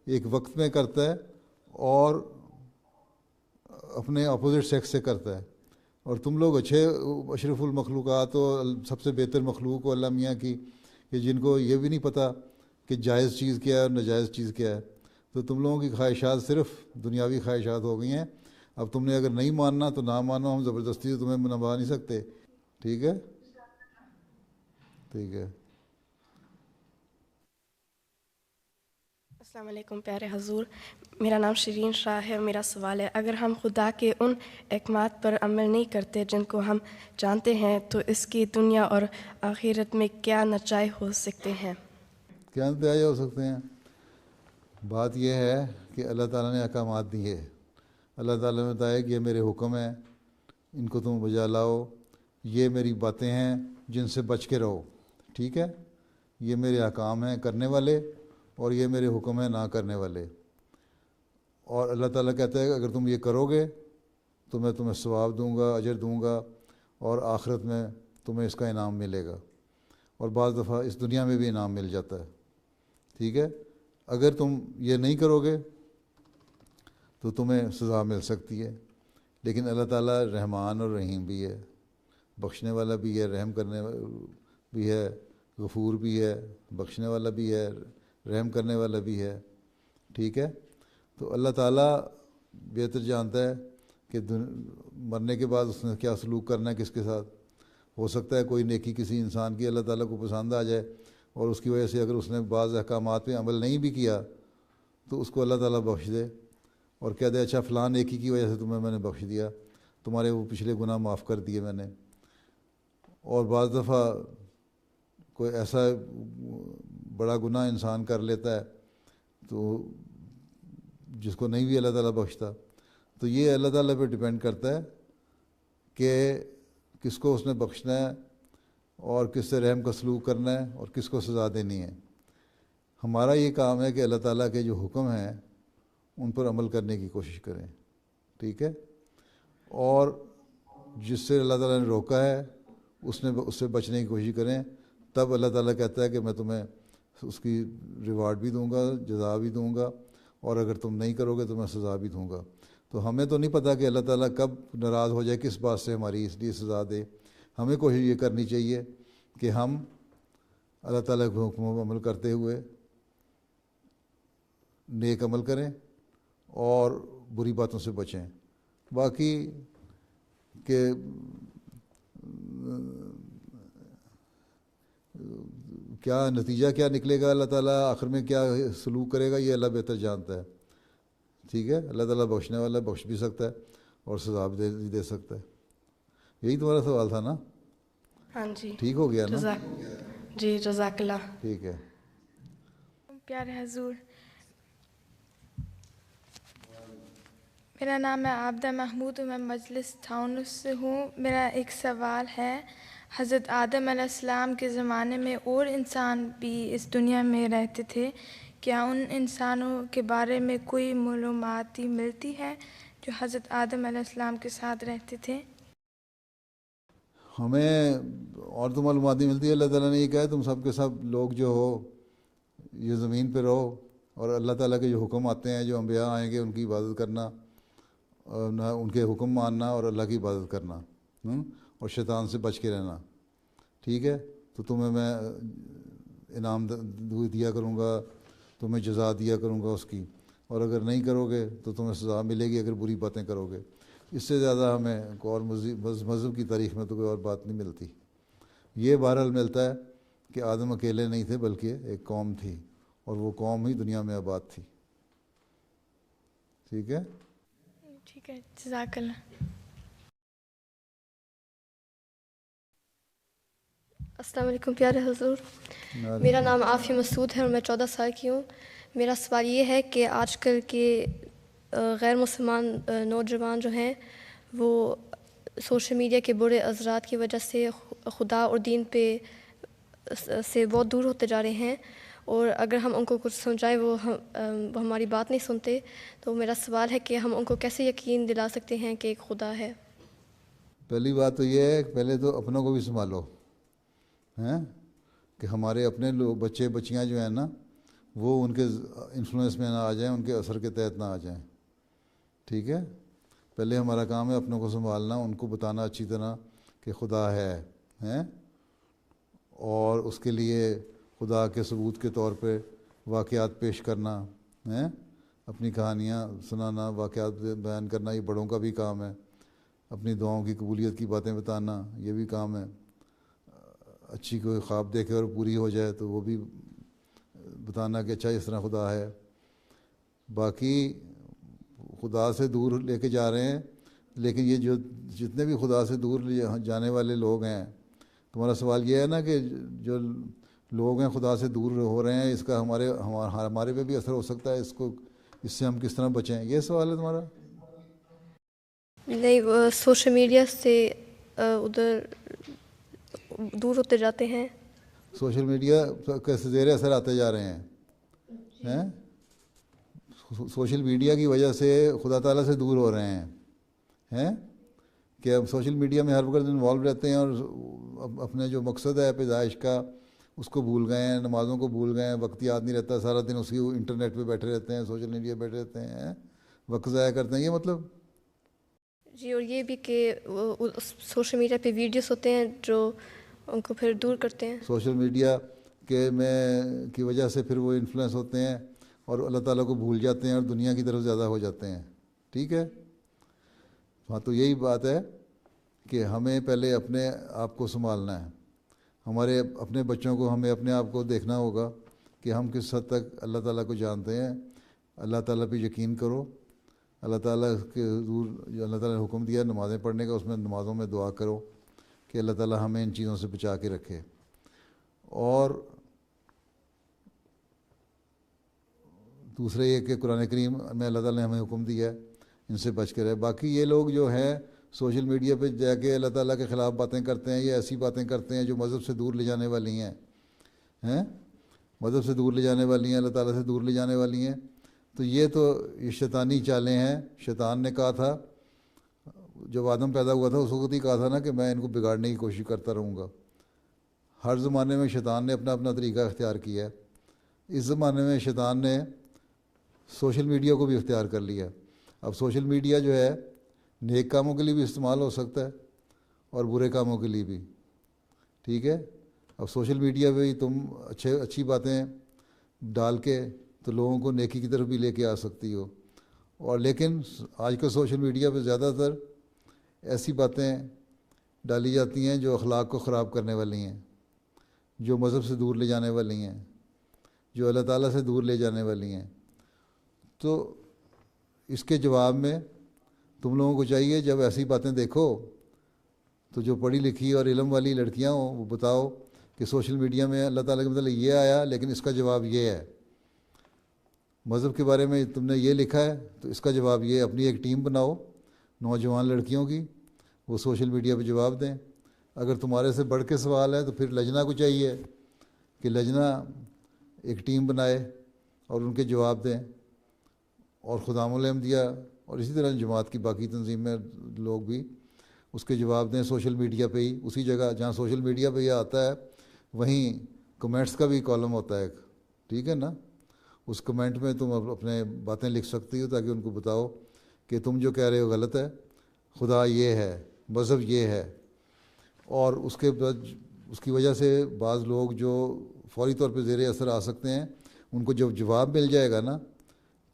ایک وقت میں کرتا ہے اور اپنے اپوزٹ سیکس سے کرتا ہے. اور تم لوگ اچھے اشرف المخلوقات و سب سے بہتر مخلوق ہو اللہ میاں کی, کہ جن کو یہ بھی نہیں پتہ کہ جائز چیز کیا ہے اور ناجائز چیز کیا ہے. تو تم لوگوں کی خواہشات صرف دنیاوی خواہشات ہو گئی ہیں. اب تم نے اگر نہیں ماننا تو نہ مانو, ہم زبردستی تمہیں منوا نہیں سکتے. ٹھیک ہے, ٹھیک ہے. السلام علیکم پیارے حضور, میرا نام شرین شاہ ہے. میرا سوال ہے, اگر ہم خدا کے ان احکامات پر عمل نہیں کرتے جن کو ہم جانتے ہیں تو اس کی دنیا اور آخرت میں کیا نتائج ہو سکتے ہیں؟ کیا نتائج ہو سکتے ہیں؟ بات یہ ہے کہ اللہ تعالیٰ نے احکامات دیے. اللہ تعالیٰ نے بتایا کہ یہ میرے حکم ہیں, ان کو تم بجا لاؤ, یہ میری باتیں ہیں جن سے بچ کے رہو. ٹھیک ہے, یہ میرے احکام ہیں کرنے والے اور یہ میرے حکم ہیں نہ کرنے والے. اور اللہ تعالیٰ کہتا ہے کہ اگر تم یہ کرو گے تو میں تمہیں ثواب دوں گا, اجر دوں گا, اور آخرت میں تمہیں اس کا انعام ملے گا, اور بعض دفعہ اس دنیا میں بھی انعام مل جاتا ہے. ٹھیک ہے, اگر تم یہ نہیں کرو گے تو تمہیں سزا مل سکتی ہے. لیکن اللہ تعالیٰ رحمان اور رحیم بھی ہے, بخشنے والا بھی ہے, رحم کرنے بھی ہے, غفور بھی ہے, بخشنے والا بھی ہے, رحم کرنے والا بھی ہے. ٹھیک ہے, تو اللہ تعالیٰ بہتر جانتا ہے کہ مرنے کے بعد اس نے کیا سلوک کرنا ہے کس کے ساتھ. ہو سکتا ہے کوئی نیکی کسی انسان کی اللہ تعالیٰ کو پسند آ جائے اور اس کی وجہ سے اگر اس نے بعض احکامات پہ عمل نہیں بھی کیا تو اس کو اللہ تعالیٰ بخش دے اور کہہ دے اچھا فلاں نیکی کی وجہ سے تمہیں میں نے بخش دیا, تمہارے وہ پچھلے گناہ معاف کر دیے میں نے. اور بعض دفعہ کوئی ایسا بڑا گناہ انسان کر لیتا ہے تو جس کو نہیں بھی اللہ تعالیٰ بخشتا. تو یہ اللہ تعالیٰ پہ ڈیپینڈ کرتا ہے کہ کس کو اس نے بخشنا ہے اور کس سے رحم کا سلوک کرنا ہے اور کس کو سزا دینی ہے. ہمارا یہ کام ہے کہ اللہ تعالیٰ کے جو حکم ہیں ان پر عمل کرنے کی کوشش کریں. ٹھیک ہے, اور جس سے اللہ تعالیٰ نے روکا ہے اس سے بچنے کی کوشش کریں. تب اللہ تعالیٰ کہتا ہے کہ میں تمہیں اس کی ریوارڈ بھی دوں گا, جزا بھی دوں گا, اور اگر تم نہیں کرو گے تو میں سزا بھی دوں گا. تو ہمیں تو نہیں پتہ کہ اللہ تعالیٰ کب ناراض ہو جائے, کس بات سے ہماری اس لیے سزا دے, ہمیں کوشش یہ کرنی چاہیے کہ ہم اللہ تعالیٰ کے حکموں پر عمل کرتے ہوئے نیک عمل کریں اور بری باتوں سے بچیں. باقی کہ کیا نتیجہ کیا نکلے گا، اللہ تعالیٰ آخر میں کیا سلوک کرے گا، یہ اللہ بہتر جانتا ہے. ٹھیک ہے، اللہ تعالیٰ بخشنے والا ہے، بخش بھی سکتا ہے اور سزا بھی دے سکتا ہے. یہی تمہارا سوال تھا نا؟ ہاں جی. ٹھیک ہو گیا نا؟ جی جزاک اللہ. ٹھیک ہے. پیارے حضور، میرا نام ہے عابدہ محمود اور میں مجلس تھاؤنس سے ہوں. میرا ایک سوال ہے، حضرت آدم علیہ السلام کے زمانے میں اور انسان بھی اس دنیا میں رہتے تھے، کیا ان انسانوں کے بارے میں کوئی معلومات ملتی ہے جو حضرت آدم علیہ السلام کے ساتھ رہتے تھے؟ ہمیں اور تو معلومات نہیں ملتی. اللہ تعالیٰ نے یہ کہا ہے تم سب کے سب لوگ جو ہو یہ زمین پہ رہو اور اللہ تعالیٰ کے جو حکم آتے ہیں، جو انبیاء آئیں گے ان کی عبادت کرنا، ان کے حکم ماننا اور اللہ کی عبادت کرنا، اور شیطان سے بچ کے رہنا. ٹھیک ہے، تو تمہیں میں انعام دیا کروں گا، تمہیں جزا دیا کروں گا اس کی، اور اگر نہیں کرو گے تو تمہیں سزا ملے گی اگر بری باتیں کرو گے. اس سے زیادہ ہمیں اور مذہب کی تاریخ میں تو کوئی اور بات نہیں ملتی. یہ بہرحال ملتا ہے کہ آدم اکیلے نہیں تھے بلکہ ایک قوم تھی، اور وہ قوم ہی دنیا میں آباد تھی. ٹھیک ہے. ٹھیک ہے، جزاک اللہ. السلام علیکم پیارے حضور، میرا نام عافیہ مسعود ہے اور میں 14 سال کی ہوں. میرا سوال یہ ہے کہ آج کل کے غیر مسلمان نوجوان جو ہیں وہ سوشل میڈیا کے برے اثرات کی وجہ سے خدا اور دین پہ سے بہت دور ہوتے جا رہے ہیں، اور اگر ہم ان کو کچھ سمجھائیں وہ ہماری بات نہیں سنتے. تو میرا سوال ہے کہ ہم ان کو کیسے یقین دلا سکتے ہیں کہ ایک خدا ہے؟ پہلی بات تو یہ ہے کہ پہلے تو اپنوں کو بھی سنبھالو، ہیں کہ ہمارے اپنے لوگ بچے بچیاں جو ہیں نا وہ ان کے انفلوئنس میں نہ آ جائیں، ان کے اثر کے تحت نہ آ جائیں. ٹھیک ہے، پہلے ہمارا کام ہے اپنوں کو سنبھالنا، ان کو بتانا اچھی طرح کہ خدا ہے، ہیں، اور اس کے لیے خدا کے ثبوت کے طور پہ واقعات پیش کرنا، ہیں، اپنی کہانیاں سنانا، واقعات بیان کرنا، یہ بڑوں کا بھی کام ہے. اپنی دعاؤں کی قبولیت کی باتیں بتانا، یہ بھی کام ہے. اچھی کوئی خواب دیکھے اور پوری ہو جائے تو وہ بھی بتانا کہ اچھا اس طرح خدا ہے. باقی خدا سے دور لے کے جا رہے ہیں، لیکن یہ جو جتنے بھی خدا سے دور جانے والے لوگ ہیں، تمہارا سوال یہ ہے نا کہ جو لوگ ہیں خدا سے دور ہو رہے ہیں، اس کا ہمارے پہ بھی اثر ہو سکتا ہے، اس سے ہم کس طرح بچیں، یہ سوال ہے تمہارا؟ نہیں، وہ سوشل میڈیا سے ادھر دور ہوتے جاتے ہیں. سوشل میڈیا کے زیر اثر آتے جا رہے ہیں. سوشل میڈیا کی وجہ سے خدا تعالیٰ سے دور ہو رہے ہیں کہ اب سوشل میڈیا میں ہر وقت انوالو رہتے ہیں اور اپنے جو مقصد ہے پیدائش کا اس کو بھول گئے ہیں، نمازوں کو بھول گئے ہیں، وقت یاد نہیں رہتا، سارا دن اسی انٹرنیٹ پہ بیٹھے رہتے ہیں، سوشل میڈیا پہ بیٹھے رہتے ہیں، وقت ضائع کرتے ہیں. یہ مطلب جی، اور یہ بھی کہ سوشل میڈیا پہ ویڈیوز ہوتے ہیں جو ان کو پھر دور کرتے ہیں. سوشل میڈیا کی وجہ سے پھر وہ انفلوئنس ہوتے ہیں اور اللہ تعالیٰ کو بھول جاتے ہیں اور دنیا کی طرف زیادہ ہو جاتے ہیں. ٹھیک ہے، ہاں، تو یہی بات ہے کہ ہمیں پہلے اپنے آپ کو سنبھالنا ہے. ہمارے اپنے بچوں کو ہمیں اپنے آپ کو دیکھنا ہوگا کہ ہم کس حد تک اللہ تعالیٰ کو جانتے ہیں. اللہ تعالیٰ پہ یقین کرو. اللہ تعالیٰ کے حضور جو اللہ تعالیٰ نے حکم دیا نمازیں پڑھنے کا، اس میں نمازوں میں دعا کرو کہ اللہ تعالیٰ ہمیں ان چیزوں سے بچا کے رکھے. اور دوسرے یہ کہ قرآن کریم میں اللہ تعالیٰ نے ہمیں حکم دیا ہے ان سے بچ کے رہے. باقی یہ لوگ جو ہیں سوشل میڈیا پہ جا کے اللہ تعالیٰ کے خلاف باتیں کرتے ہیں، یہ ایسی باتیں کرتے ہیں جو مذہب سے دور لے جانے والی ہیں، مذہب سے دور لے جانے والی ہیں، اللہ تعالیٰ سے دور لے جانے والی ہیں. تو یہ شیطانی چالیں ہیں. شیطان نے کہا تھا جب آدم پیدا ہوا تھا اس وقت ہی کہا تھا نا کہ میں ان کو بگاڑنے کی کوشش کرتا رہوں گا. ہر زمانے میں شیطان نے اپنا اپنا طریقہ اختیار کیا ہے. اس زمانے میں شیطان نے سوشل میڈیا کو بھی اختیار کر لیا. اب سوشل میڈیا جو ہے نیک کاموں کے لیے بھی استعمال ہو سکتا ہے اور برے کاموں کے لیے بھی. ٹھیک ہے. اب سوشل میڈیا پہ ہی تم اچھی باتیں ڈال کے تو لوگوں کو نیکی کی طرف بھی لے کے آ سکتی ہو. اور لیکن آج کل سوشل میڈیا پہ زیادہ تر ایسی باتیں ڈالی جاتی ہیں جو اخلاق کو خراب کرنے والی ہیں, جو مذہب سے دور لے جانے والی ہیں, جو اللہ تعالیٰ سے دور لے جانے والی ہیں. تو اس کے جواب میں تم لوگوں کو چاہیے جب ایسی باتیں دیکھو تو جو پڑھی لکھی اور علم والی لڑکیاں ہوں وہ بتاؤ کہ سوشل میڈیا میں اللہ تعالیٰ کے مطلب یہ آیا لیکن اس کا جواب یہ ہے. مذہب کے بارے میں تم نے یہ لکھا ہے تو اس کا جواب یہ. اپنی ایک ٹیم بناؤ نوجوان لڑکیوں کی, وہ سوشل میڈیا پہ جواب دیں. اگر تمہارے سے بڑھ کے سوال ہے تو پھر لجنہ کو چاہیے کہ لجنہ ایک ٹیم بنائے اور ان کے جواب دیں. اور خدام الاحمدیہ اور اسی طرح جماعت کی باقی تنظیمیں لوگ بھی اس کے جواب دیں سوشل میڈیا پہ ہی. اسی جگہ جہاں سوشل میڈیا پہ یہ آتا ہے وہیں کمنٹس کا بھی کالم ہوتا ہے ایک. ٹھیک ہے نا. اس کمنٹ میں تم اپنے باتیں لکھ سکتی ہو تاکہ ان کو بتاؤ کہ تم جو کہہ رہے ہو غلط ہے, خدا یہ ہے, مذہب یہ ہے. اور اس کے بعد اس کی وجہ سے بعض لوگ جو فوری طور پہ زیر اثر آ سکتے ہیں ان کو جب جواب مل جائے گا نا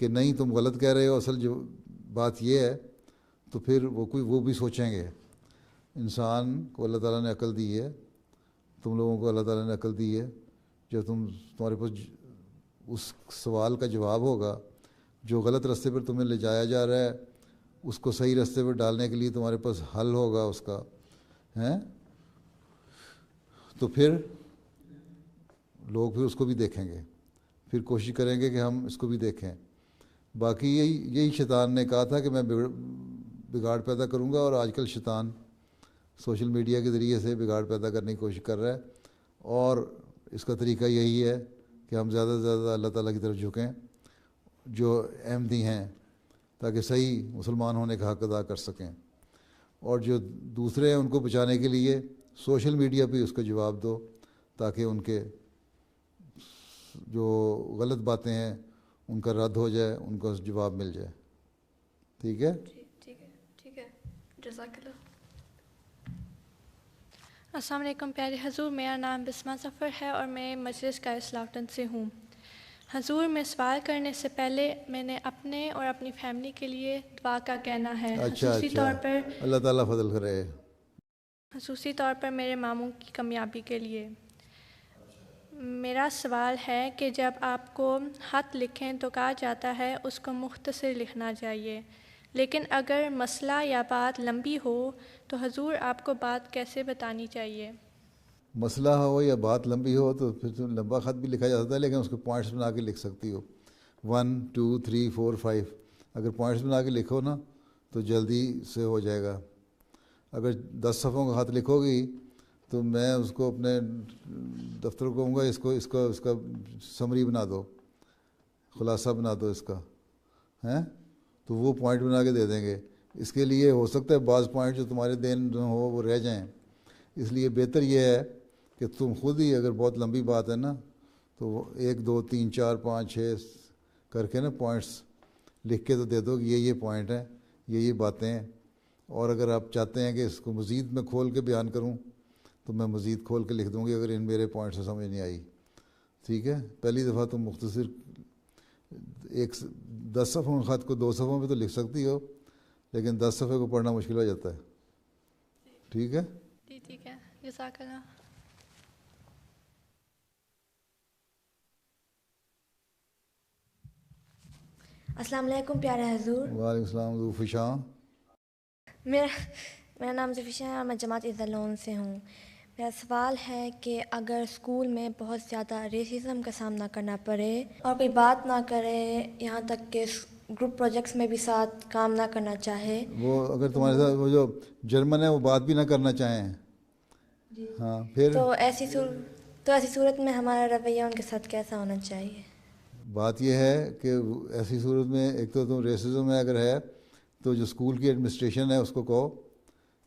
کہ نہیں تم غلط کہہ رہے ہو, اصل جو بات یہ ہے, تو پھر وہ بھی سوچیں گے. انسان کو اللہ تعالیٰ نے عقل دی ہے, تم لوگوں کو اللہ تعالیٰ نے عقل دی ہے. جب تمہارے پاس اس سوال کا جواب ہوگا, جو غلط راستے پر تمہیں لے جایا جا رہا ہے اس کو صحیح راستے پر ڈالنے کے لیے تمہارے پاس حل ہوگا اس کا ہیں, تو پھر لوگ پھر اس کو بھی دیکھیں گے, پھر کوشش کریں گے کہ ہم اس کو بھی دیکھیں. باقی یہی شیطان نے کہا تھا کہ میں بگاڑ پیدا کروں گا, اور آج کل شیطان سوشل میڈیا کے ذریعے سے بگاڑ پیدا کرنے کی کوشش کر رہا ہے. اور اس کا طریقہ یہی ہے کہ ہم زیادہ سے زیادہ اللہ تعالیٰ کی طرف جھکیں جو احمدی ہیں, تاکہ صحیح مسلمان ہونے کا حق ادا کر سکیں. اور جو دوسرے ہیں ان کو بچانے کے لیے سوشل میڈیا پہ اس کا جواب دو تاکہ ان کے جو غلط باتیں ہیں ان کا رد ہو جائے, ان کو جواب مل جائے. ٹھیک ہے. ٹھیک ہے. جزاک اللہ. السلام علیکم پیارے حضور, میرا نام بسمہ ظفر ہے اور میں مجلس کا اسلاٹن سے ہوں. حضور, میں سوال کرنے سے پہلے میں نے اپنے اور اپنی فیملی کے لیے دعا کا کہنا ہے. خصوصی طور پر اللہ تعالیٰ فضل کرے. خصوصی طور پر میرے ماموں کی کامیابی کے لیے. میرا سوال ہے کہ جب آپ کو خط لکھیں تو کہا جاتا ہے اس کو مختصر لکھنا چاہیے, لیکن اگر مسئلہ یا بات لمبی ہو تو حضور آپ کو بات کیسے بتانی چاہیے؟ مسئلہ ہو یا بات لمبی ہو تو پھر تو لمبا خط بھی لکھا جاتا ہے, لیکن اس کو پوائنٹس بنا کے لکھ سکتی ہو. 1 2 3 4 5 اگر پوائنٹس بنا کے لکھو نا تو جلدی سے ہو جائے گا. اگر 10 صفحوں کا خط لکھو گی تو میں اس کو اپنے دفتر کو کہوں گا اس کا سمری بنا دو, خلاصہ بنا دو اس کا, ہیں تو وہ پوائنٹ بنا کے دے دیں گے. اس کے لیے ہو سکتا ہے بعض پوائنٹ جو تمہارے دین ہو وہ رہ جائیں, اس لیے بہتر یہ ہے کہ تم خود ہی اگر بہت لمبی بات ہے نا تو 1 2 3 4 5 6 کر کے نا پوائنٹس لکھ کے تو دے دو کہ یہ پوائنٹ ہیں, یہ باتیں ہیں. اور اگر آپ چاہتے ہیں کہ اس کو مزید میں کھول کے بیان کروں تو میں مزید کھول کے لکھ دوں گی اگر ان میرے پوائنٹ سے سمجھ نہیں آئی. ٹھیک ہے. پہلی دفعہ تم مختصر 10 صفحوں خط کو 2 صفحوں پہ تو لکھ سکتی ہو, لیکن 10 صفحے کو پڑھنا مشکل ہو جاتا ہے. ٹھیک ہے. جی ٹھیک ہے. جزاک اللہ. السلام علیکم پیارے حضور. وعلیکم السلام. ذوالفشاں. میرا نام ذوالفشاں ہے اور میں جماعت اذلون سے ہوں. میرا سوال ہے کہ اگر اسکول میں بہت زیادہ ریسزم کا سامنا کرنا پڑے اور کوئی بات نہ کرے, یہاں تک کہ گروپ پروجیکٹس میں بھی ساتھ کام نہ کرنا چاہے, وہ اگر تمہارے ساتھ وہ جو جرمن ہے وہ بات بھی نہ کرنا چاہیں, ہاں پھر تو ایسی صورت میں ہمارا رویہ ان کے ساتھ کیسا ہونا چاہیے؟ بات یہ ہے کہ ایسی صورت میں ایک تو تم ریسزم میں اگر ہے تو جو اسکول کی ایڈمنسٹریشن ہے اس کو کہو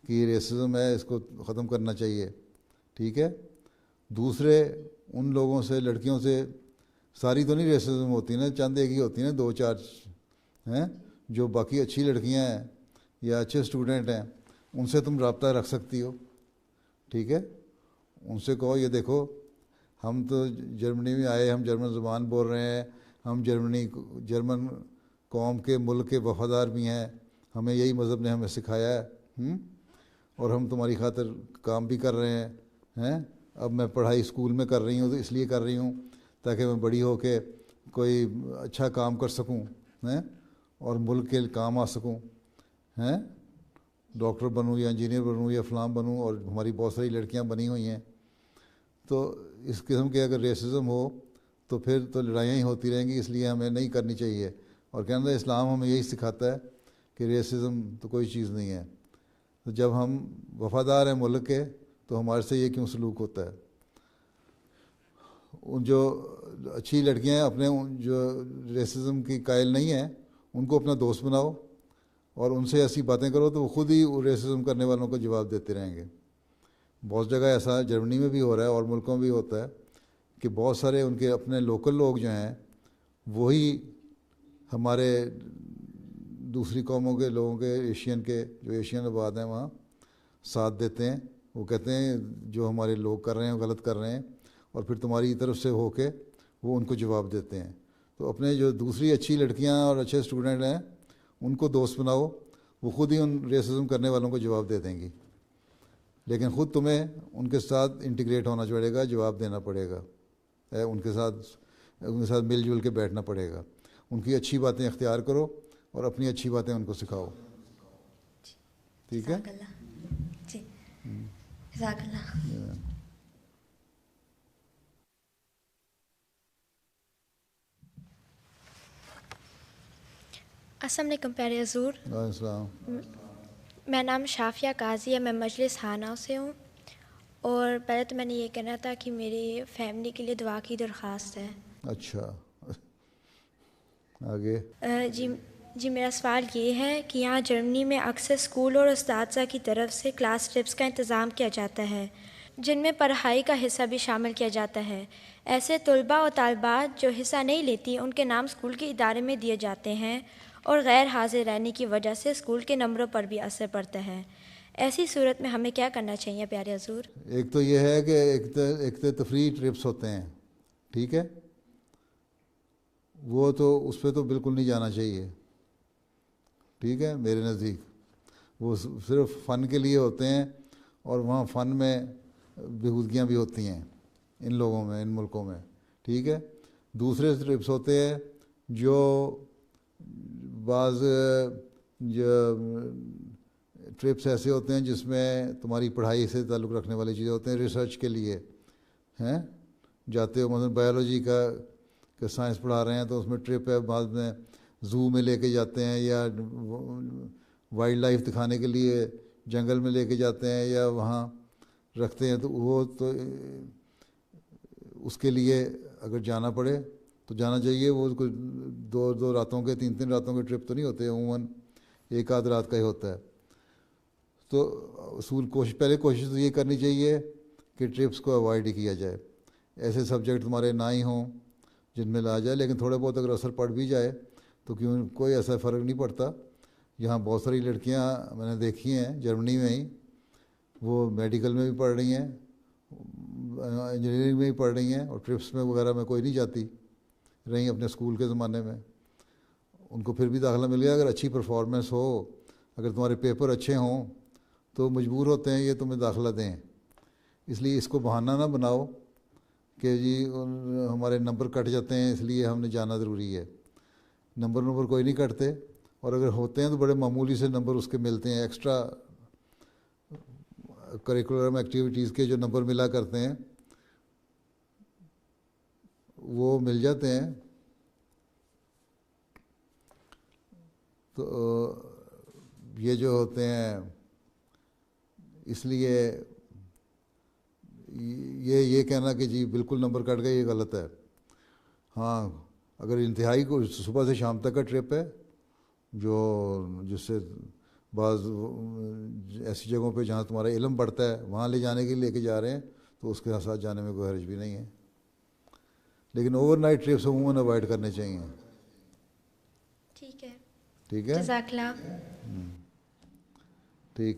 کہ یہ ریسزم ہے, اس کو ختم کرنا چاہیے. ٹھیک ہے. دوسرے ان لوگوں سے, لڑکیوں سے, ساری تو نہیں ریسزم ہوتی نا, چند ایک ہی ہوتی ہیں 2 4 ہیں جو باقی اچھی لڑکیاں ہیں یا اچھے اسٹوڈنٹ ہیں, ان سے تم رابطہ رکھ سکتی ہو. ٹھیک ہے, ان سے کہو یہ دیکھو ہم تو جرمنی میں آئے, ہم جرمن زبان بول رہے ہیں, ہم جرمن قوم کے ملک کے وفادار بھی ہیں, ہمیں یہی مذہب نے ہمیں سکھایا ہے, اور ہم تمہاری خاطر کام بھی کر رہے ہیں. اب میں پڑھائی اسکول میں کر رہی ہوں تو اس لیے کر رہی ہوں تاکہ میں بڑی ہو کے کوئی اچھا کام کر سکوں اور ملک کے کام آ سکوں, ڈاکٹر بنوں یا انجینئر بنوں یا فلاں بنوں, اور ہماری بہت ساری لڑکیاں بنی ہوئی ہیں. تو اس قسم کے اگر ریسزم ہو تو پھر تو لڑائیاں ہی ہوتی رہیں گی, اس لیے ہمیں نہیں کرنی چاہیے. اور کہنا اسلام ہمیں یہی سکھاتا ہے کہ ریسزم تو کوئی چیز نہیں ہے. تو جب ہم وفادار ہیں ملک کے تو ہمارے سے یہ کیوں سلوک ہوتا ہے. ان جو اچھی لڑکیاں ہیں اپنے جو ریسزم کی قائل نہیں ہیں ان کو اپنا دوست بناؤ اور ان سے ایسی باتیں کرو تو وہ خود ہی ریسزم کرنے والوں کو جواب دیتے رہیں گے. بہت جگہ ایسا جرمنی میں بھی ہو رہا ہے اور ملکوں میں بھی ہوتا ہے کہ بہت سارے ان کے اپنے لوکل لوگ جو ہیں وہی ہمارے دوسری قوموں کے لوگوں کے ایشین کے جو ایشین آباد ہیں وہاں ساتھ دیتے ہیں. وہ کہتے ہیں جو ہمارے لوگ کر رہے ہیں وہ غلط کر رہے ہیں, اور پھر تمہاری طرف سے ہو کے وہ ان کو جواب دیتے ہیں. تو اپنے جو دوسری اچھی لڑکیاں اور اچھے اسٹوڈنٹ ہیں ان کو دوست بناؤ, وہ خود ہی ان ریسزم کرنے والوں کو جواب دے دیں گی. لیکن خود تمہیں ان کے ساتھ انٹیگریٹ ہونا پڑے گا, جواب دینا پڑے گا, ان کے ساتھ مل جل کے بیٹھنا پڑے گا. ان کی اچھی باتیں اختیار کرو اور اپنی اچھی باتیں ان کو سکھاؤ. ٹھیک ہے, جی جزاک اللہ. السلام علیکم پیارے حضور. السلام. میرا نام شافیہ قاضی ہے, میں مجلس ہانہ سے ہوں. اور پہلے تو میں نے یہ کہنا تھا کہ میری فیملی کے لیے دعا کی درخواست ہے. اچھا, آگے. جی میرا سوال یہ ہے کہ یہاں جرمنی میں اکثر اسکول اور اساتذہ کی طرف سے کلاس ٹرپس کا انتظام کیا جاتا ہے جن میں پڑھائی کا حصہ بھی شامل کیا جاتا ہے. ایسے طلباء و طالبات جو حصہ نہیں لیتی ان کے نام اسکول کے ادارے میں دیے جاتے ہیں اور غیر حاضر رہنے کی وجہ سے اسکول کے نمبروں پر بھی اثر پڑتا ہے. ایسی صورت میں ہمیں کیا کرنا چاہیے پیارے حضور؟ ایک تو یہ ہے کہ ایک تو تفریحی ٹرپس ہوتے ہیں, ٹھیک ہے, وہ تو اس پہ تو بالکل نہیں جانا چاہیے. ٹھیک ہے, میرے نزدیک وہ صرف فن کے لیے ہوتے ہیں اور وہاں فن میں بےہودگیاں بھی ہوتی ہیں ان لوگوں میں, ان ملکوں میں. ٹھیک ہے, دوسرے ٹرپس ہوتے ہیں جو بعض جو ٹرپس ایسے ہوتے ہیں جس میں تمہاری پڑھائی سے تعلق رکھنے والی چیزیں ہوتے ہیں, ریسرچ کے لیے ہیں جاتے ہو. مثلا بایولوجی کا سائنس پڑھا رہے ہیں تو اس میں ٹرپ ہے, بعد میں زو میں لے کے جاتے ہیں یا وائلڈ لائف دکھانے کے لیے جنگل میں لے کے جاتے ہیں یا وہاں رکھتے ہیں. تو وہ تو اس کے لیے اگر جانا پڑے تو جانا چاہیے. وہ کوئی 2 راتوں کے 3 راتوں کے ٹرپ تو نہیں ہوتے, عموماً 1 آدھ رات کا ہی ہوتا ہے. تو پہلے کوشش تو یہ کرنی چاہیے کہ ٹرپس کو اوائڈ ہی کیا جائے. ایسے سبجیکٹ تمہارے نہ ہی ہوں جن میں لا جائے, لیکن تھوڑے بہت اگر اثر پڑ بھی جائے تو کیوں کوئی ایسا فرق نہیں پڑتا. یہاں بہت ساری لڑکیاں میں نے دیکھی ہیں جرمنی میں ہی, وہ میڈیکل میں بھی پڑھ رہی ہیں, انجینئرنگ میں بھی پڑھ رہی ہیں, اور ٹرپس میں وغیرہ میں کوئی نہیں جاتی رہی اپنے اسکول کے زمانے میں. ان کو پھر بھی داخلہ مل گیا اگر اچھی پرفارمنس ہو, اگر تمہارے پیپر اچھے ہوں تو مجبور ہوتے ہیں یہ تمہیں داخلہ دیں. اس لیے اس کو بہانہ نہ بناؤ کہ جی ہمارے نمبر کٹ جاتے ہیں اس لیے ہم نے جانا ضروری ہے. نمبر کوئی نہیں کٹتے, اور اگر ہوتے ہیں تو بڑے معمولی سے نمبر اس کے ملتے ہیں. ایکسٹرا کریکولم ایکٹیویٹیز کے جو نمبر ملا کرتے ہیں وہ مل جاتے ہیں. تو یہ جو ہوتے ہیں اس لیے یہ کہنا کہ جی بالکل نمبر کٹ گئے یہ غلط ہے. ہاں اگر انتہائی کو صبح سے شام تک کا ٹرپ ہے جس سے بعض ایسی جگہوں پہ جہاں تمہارا علم بڑھتا ہے وہاں لے جانے کے لیے لے کے جا رہے ہیں تو اس کے ساتھ جانے میں کوئی حرج بھی نہیں ہے. لیکن اوور نائٹ ٹرپس عموماً اوائڈ کرنے چاہیے. ٹھیک ہے, ٹھیک ہے, جزاک اللہ. ٹھیک.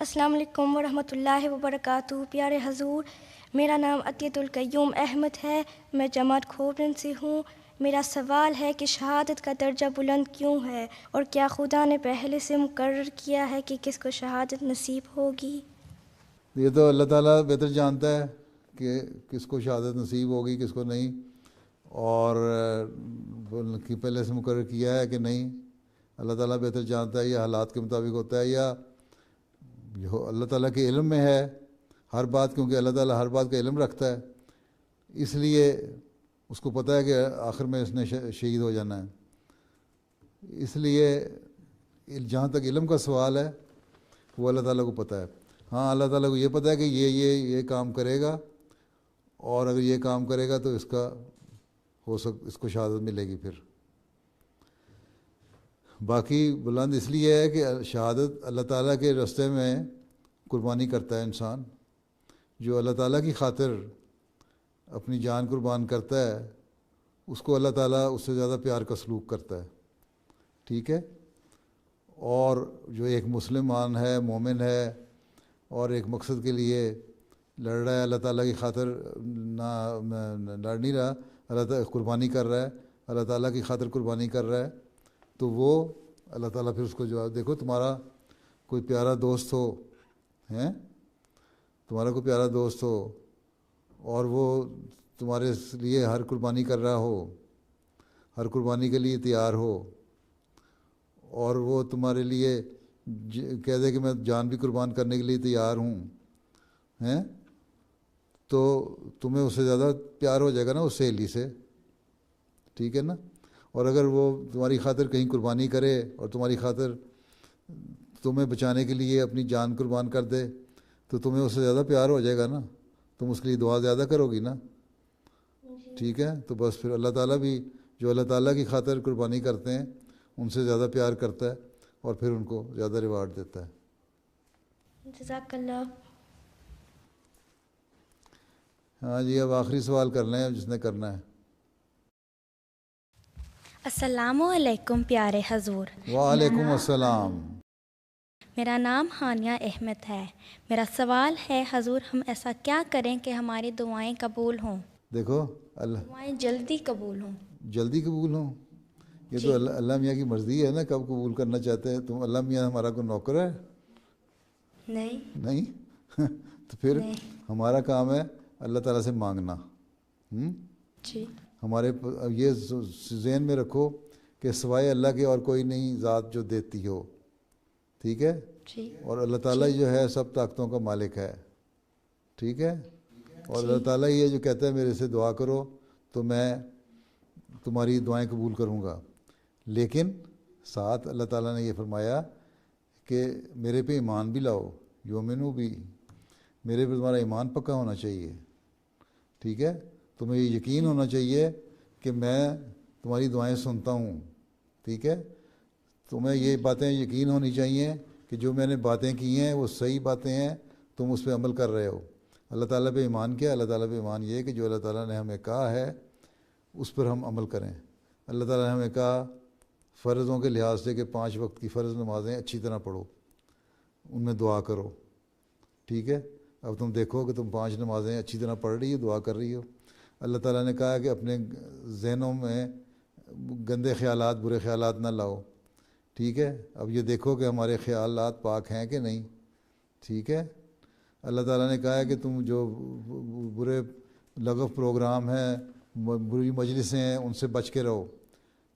السلام علیکم ورحمۃ اللہ وبرکاتہ. پیارے حضور، میرا نام عطیۃ القیوم احمد ہے. میں جماعت کھوبرن سے ہوں. میرا سوال ہے کہ شہادت کا درجہ بلند کیوں ہے، اور کیا خدا نے پہلے سے مقرر کیا ہے کہ کس کو شہادت نصیب ہوگی؟ یہ تو اللہ تعالیٰ بہتر جانتا ہے کہ کس کو شہادت نصیب ہوگی کس کو نہیں، اور پہلے سے مقرر کیا ہے کہ نہیں. اللہ تعالیٰ بہتر جانتا ہے، یہ حالات کے مطابق ہوتا ہے یا اللہ تعالیٰ کے علم میں ہے ہر بات، کیونکہ اللہ تعالیٰ ہر بات کا علم رکھتا ہے، اس لیے اس کو پتہ ہے کہ آخر میں اس نے شہید ہو جانا ہے. اس لیے جہاں تک علم کا سوال ہے وہ اللہ تعالیٰ کو پتہ ہے. ہاں اللہ تعالیٰ کو یہ پتہ ہے کہ یہ کام کرے گا، اور اگر یہ کام کرے گا تو اس کو شہادت ملے گی. پھر باقی بلند اس لیے ہے کہ شہادت اللہ تعالیٰ کے راستے میں قربانی کرتا ہے انسان. جو اللہ تعالیٰ کی خاطر اپنی جان قربان کرتا ہے اس کو اللہ تعالیٰ اس سے زیادہ پیار کا سلوک کرتا ہے. ٹھیک ہے. اور جو ایک مسلمان ہے، مومن ہے، اور ایک مقصد کے لیے لڑ رہا ہے، اللہ تعالیٰ کی خاطر لڑ نہیں رہا، اللہ تعالیٰ قربانی کر رہا ہے، اللہ تعالیٰ کی خاطر قربانی کر رہا ہے، تو وہ اللہ تعالیٰ پھر اس کو جواب. دیکھو تمہارا کوئی پیارا دوست ہو، تمہارا کوئی پیارا دوست ہو، اور وہ تمہارے لیے ہر قربانی کر رہا ہو، ہر قربانی کے لیے تیار ہو، اور وہ تمہارے لیے کہہ دے کہ میں جان بھی قربان کرنے کے لیے تیار ہوں، تو تمہیں اس سے زیادہ پیار ہو جائے گا نا اس سہیلی سے. ٹھیک ہے نا. اور اگر وہ تمہاری خاطر کہیں قربانی کرے اور تمہاری خاطر تمہیں بچانے کے لیے اپنی جان قربان کر دے تو تمہیں اس سے زیادہ پیار ہو جائے گا نا، تم اس کے لیے دعا زیادہ کرو گی نا. ٹھیک ہے. تو بس پھر اللہ تعالیٰ بھی جو اللہ تعالیٰ کی خاطر قربانی کرتے ہیں ان سے زیادہ پیار کرتا ہے اور پھر ان کو زیادہ ریوارڈ دیتا ہے. جزاک اللہ. ہاں جی، اب آخری سوال کر لیں جس نے کرنا ہے. السلام علیکم پیارے حضور. وعلیکم السلام. میرا نام ہانیہ احمد ہے. میرا سوال ہے حضور، ہم ایسا کیا کریں کہ ہماری دعائیں قبول ہوں؟ دیکھو دعائیں جلدی قبول ہوں. جلدی قبول ہوں؟ یہ تو اللہ میاں کی مرضی ہے نا کب قبول کرنا چاہتے ہیں. تم اللہ میاں ہمارا کوئی نوکر ہے؟ نہیں. تو پھر ہمارا کام ہے اللہ تعالیٰ سے مانگنا. جی. ہمارے یہ ذہن میں رکھو کہ سوائے اللہ کے اور کوئی نہیں ذات جو دیتی ہو. ٹھیک ہے. اور اللہ تعالیٰ جو ہے سب طاقتوں کا مالک ہے. ٹھیک ہے. اور اللہ تعالیٰ یہ جو کہتا ہے میرے سے دعا کرو تو میں تمہاری دعائیں قبول کروں گا، لیکن ساتھ اللہ تعالیٰ نے یہ فرمایا کہ میرے پہ ایمان بھی لاؤ، یومنو بھی، میرے پہ تمہارا ایمان پکا ہونا چاہیے. ٹھیک ہے. تمہیں یہ یقین ہونا چاہیے کہ میں تمہاری دعائیں سنتا ہوں. ٹھیک ہے. تمہیں یہ باتیں یقین ہونی چاہیے کہ جو میں نے باتیں کی ہیں وہ صحیح باتیں ہیں، تم اس پہ عمل کر رہے ہو. اللہ تعالیٰ پہ ایمان کیا؟ اللہ تعالیٰ پہ ایمان یہ کہ جو اللہ تعالیٰ نے ہمیں کہا ہے اس پر ہم عمل کریں. اللہ تعالیٰ نے ہمیں کہا فرضوں کے لحاظ سے کہ 5 وقت کی فرض نمازیں اچھی طرح پڑھو، ان میں دعا کرو. ٹھیک ہے. اب تم دیکھو کہ تم 5 نمازیں اچھی طرح پڑھ رہی ہو، دعا کر رہی ہو. اللہ تعالیٰ نے کہا کہ اپنے ذہنوں میں گندے خیالات، برے خیالات نہ لاؤ. ٹھیک ہے. اب یہ دیکھو کہ ہمارے خیالات پاک ہیں کہ نہیں. ٹھیک ہے. اللہ تعالیٰ نے کہا ہے کہ تم جو برے لغو پروگرام ہیں، بری مجلسیں ہیں، ان سے بچ کے رہو.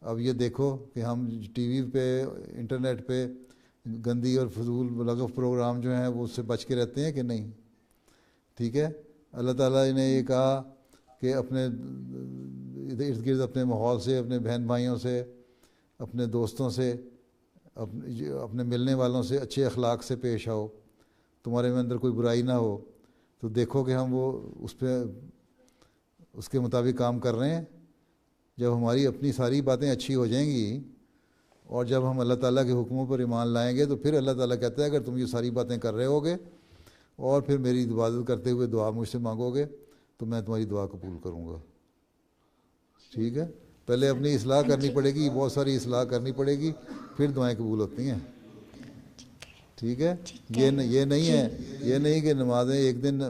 اب یہ دیکھو کہ ہم ٹی وی پہ، انٹرنیٹ پہ گندی اور فضول لغو پروگرام جو ہیں وہ اس سے بچ کے رہتے ہیں کہ نہیں. ٹھیک ہے. اللہ تعالیٰ نے یہ کہا کہ اپنے ارد گرد اپنے ماحول سے، اپنے بہن بھائیوں سے، اپنے دوستوں سے، اپنے ملنے والوں سے اچھے اخلاق سے پیش آؤ، تمہارے میں اندر کوئی برائی نہ ہو. تو دیکھو کہ ہم وہ اس کے مطابق کام کر رہے ہیں. جب ہماری اپنی ساری باتیں اچھی ہو جائیں گی اور جب ہم اللہ تعالیٰ کے حکموں پر ایمان لائیں گے تو پھر اللہ تعالیٰ کہتا ہے اگر تم یہ ساری باتیں کر رہے ہوگے اور پھر میری عبادت کرتے ہوئے دعا مجھ سے مانگو گے تو میں تمہاری دعا قبول کروں گا. ٹھیک ہے. پہلے اپنی اصلاح کرنی پڑے گی، بہت ساری اصلاح کرنی پڑے گی، پھر دعائیں قبول ہوتی ہیں. ٹھیک ہے. یہ نہیں کہ نمازیں ایک دن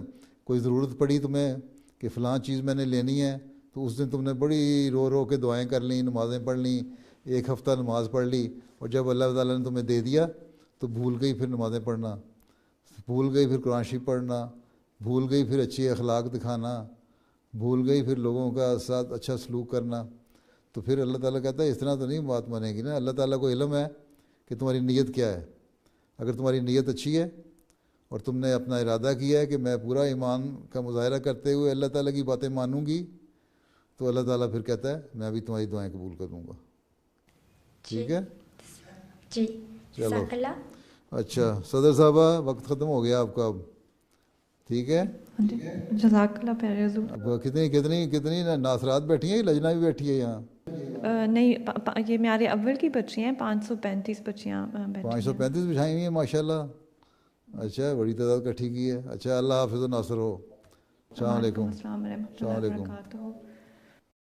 کوئی ضرورت پڑی تمہیں کہ فلاں چیز میں نے لینی ہے تو اس دن تم نے بڑی رو رو کے دعائیں کر لیں, نمازیں پڑھ لیں, ایک ہفتہ نماز پڑھ لی, اور جب اللہ تعالیٰ نے تمہیں دے دیا تو بھول گئی پھر نمازیں پڑھنا, بھول گئی پھر قرآن شریف پڑھنا, بھول گئی پھر اچھی اخلاق دکھانا, بھول گئی پھر لوگوں کا ساتھ اچھا سلوک کرنا. تو پھر اللہ تعالیٰ کہتا ہے اس طرح تو نہیں بات مانے گی نا. اللہ تعالیٰ کو علم ہے کہ تمہاری نیت کیا ہے. اگر تمہاری نیت اچھی ہے اور تم نے اپنا ارادہ کیا ہے کہ میں پورا ایمان کا مظاہرہ کرتے ہوئے اللہ تعالیٰ کی باتیں مانوں گی, تو اللہ تعالیٰ پھر کہتا ہے میں بھی تمہاری دعائیں قبول کروں گا. ٹھیک ہے جی. چلو اچھا صدر صاحبہ وقت ختم ہو گیا آپ کا اب. ٹھیک ہے جزاک اللہ پیارے حضور. اب کتنی ناصرات بیٹھی ہیں, لجنہ بھی بیٹھی ہے یہاں؟ نہیں, یہ معیار اول کی بچی ہیں, 535 بچیاں 535 بچھائی ہوئی ہیں ماشاء اللہ. اچھا بڑی تعداد کٹھی کی ہے. اچھا اللہ حافظ و ناصر ہو. السلام علیکم. السلام ورحمۃ اللہ وبرکاتہ.